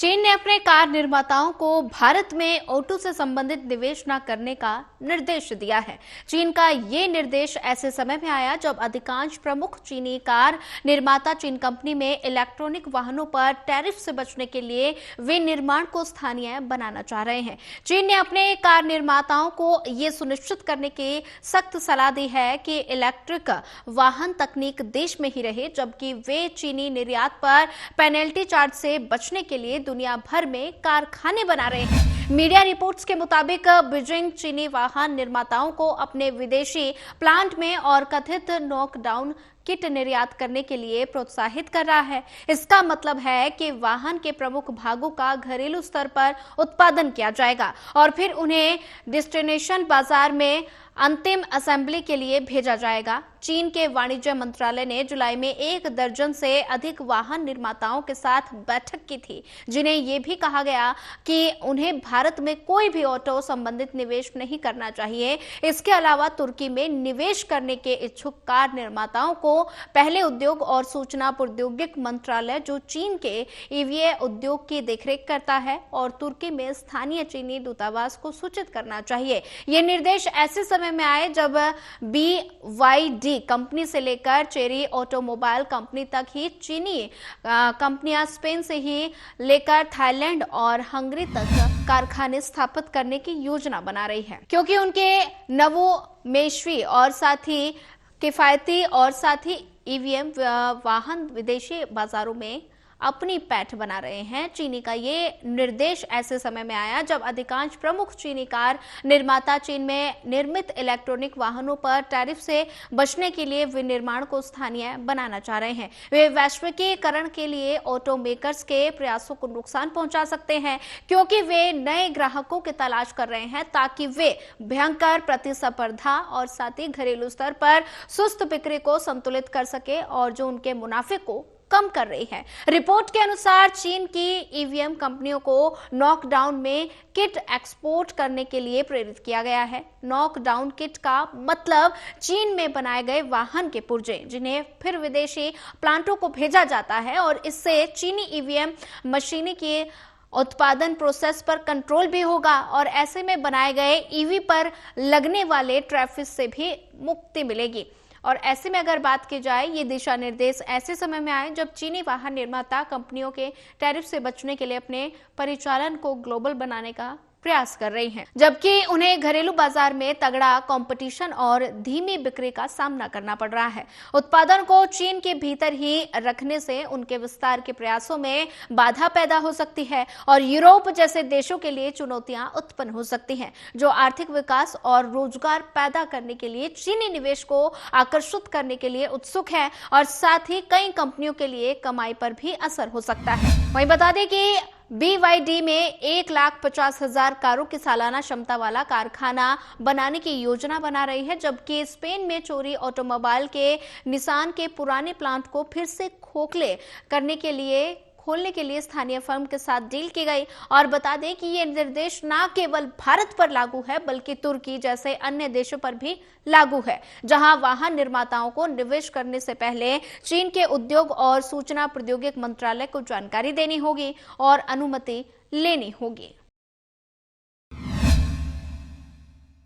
चीन ने अपने कार निर्माताओं को भारत में ऑटो से संबंधित निवेश न करने का निर्देश दिया है। चीन का ये निर्देश ऐसे समय में आया जब अधिकांश प्रमुख चीनी कार निर्माता चीन कंपनी में इलेक्ट्रॉनिक वाहनों पर टैरिफ से बचने के लिए विनिर्माण को स्थानीय बनाना चाह रहे हैं। चीन ने अपने कार निर्माताओं को ये सुनिश्चित करने की सख्त सलाह दी है कि इलेक्ट्रिक वाहन तकनीक देश में ही रहे, जबकि वे चीनी निर्यात पर पेनल्टी चार्ज से बचने के लिए दुनिया भर में कारखाने बना रहे हैं। मीडिया रिपोर्ट्स के मुताबिक बीजिंग चीनी वाहन निर्माताओं को अपने विदेशी प्लांट में और कथित नॉकडाउन किट निर्यात करने के लिए प्रोत्साहित कर रहा है। इसका मतलब है कि वाहन के प्रमुख भागों का घरेलू स्तर पर उत्पादन किया जाएगा और फिर उन्हें डेस्टिनेशन बाजार में अंतिम असेंबली के लिए भेजा जाएगा। चीन के वाणिज्य मंत्रालय ने जुलाई में 1 दर्जन से अधिक वाहन निर्माताओं के साथ बैठक की थी, जिन्हें यह भी कहा गया कि उन्हें भारत में कोई भी ऑटो संबंधित निवेश नहीं करना चाहिए। इसके अलावा तुर्की में निवेश करने के इच्छुक कार निर्माताओं को पहले उद्योग और सूचना प्रौद्योगिकी मंत्रालय, जो चीन के ईवीए उद्योग की देखरेख करता है, और तुर्की में स्थानीय चीनी दूतावास को सूचित करना चाहिए। ये निर्देश ऐसे समय में आए जब BYD कंपनी से लेकर चेरी ऑटोमोबाइल कंपनी तक ही चीनी कंपनियां स्पेन से ही लेकर थाईलैंड और हंगरी तक कारखाने स्थापित करने की योजना बना रही है, क्योंकि उनके नवोन्मेषी और साथ ही किफायती और साथ ही ईवीएम वाहन विदेशी बाजारों में अपनी पैठ बना रहे हैं। चीनी का ये निर्देश ऐसे समय में आया जब अधिकांश प्रमुख चीनी कार निर्माता चीन में निर्मित इलेक्ट्रॉनिक वाहनों पर टैरिफ से बचने के लिए विनिर्माण को स्थानीय बनाना चाह रहे हैं। वे वैश्विकीकरण के लिए ऑटो मेकर्स के प्रयासों को नुकसान पहुंचा सकते हैं, क्योंकि वे नए ग्राहकों की तलाश कर रहे हैं ताकि वे भयंकर प्रतिस्पर्धा और साथ ही घरेलू स्तर पर सुस्त बिक्री को संतुलित कर सके और जो उनके मुनाफे को कम कर रही है। रिपोर्ट के अनुसार चीन की ईवीएम कंपनियों को नॉकडाउन में किट एक्सपोर्ट करने के लिए प्रेरित किया गया है। नॉकडाउन किट का मतलब चीन में बनाए गए वाहन के पुर्जे, जिन्हें फिर विदेशी प्लांटों को भेजा जाता है, और इससे चीनी ईवीएम मशीनें की उत्पादन प्रोसेस पर कंट्रोल भी होगा और ऐसे में बनाए गए ईवी पर लगने वाले टैरिफ से भी मुक्ति मिलेगी। और ऐसे में अगर बात की जाए, ये दिशा निर्देश ऐसे समय में आए जब चीनी वाहन निर्माता कंपनियों के टैरिफ से बचने के लिए अपने परिचालन को ग्लोबल बनाने का प्रयास कर रही हैं, जबकि उन्हें घरेलू बाजार में तगड़ा कंपटीशन और धीमी बिक्री का सामना करना पड़ रहा है। उत्पादन को चीन के भीतर ही रखने से उनके विस्तार के प्रयासों में बाधा पैदा हो सकती है और यूरोप जैसे देशों के लिए चुनौतियां उत्पन्न हो सकती हैं, जो आर्थिक विकास और रोजगार पैदा करने के लिए चीनी निवेश को आकर्षित करने के लिए उत्सुक है और साथ ही कई कंपनियों के लिए कमाई पर भी असर हो सकता है। वहीं बता दें कि BYD में 1,50,000 कारों की सालाना क्षमता वाला कारखाना बनाने की योजना बना रही है, जबकि स्पेन में चोरी ऑटोमोबाइल के निसान के पुराने प्लांट को फिर से खोलने के लिए स्थानीय फर्म के साथ डील की गई। और बता दें कि ये निर्देश न केवल भारत पर लागू है, बल्कि तुर्की जैसे अन्य देशों पर भी लागू है, जहां वाहन निर्माताओं को निवेश करने से पहले चीन के उद्योग और सूचना प्रौद्योगिकी मंत्रालय को जानकारी देनी होगी और अनुमति लेनी होगी।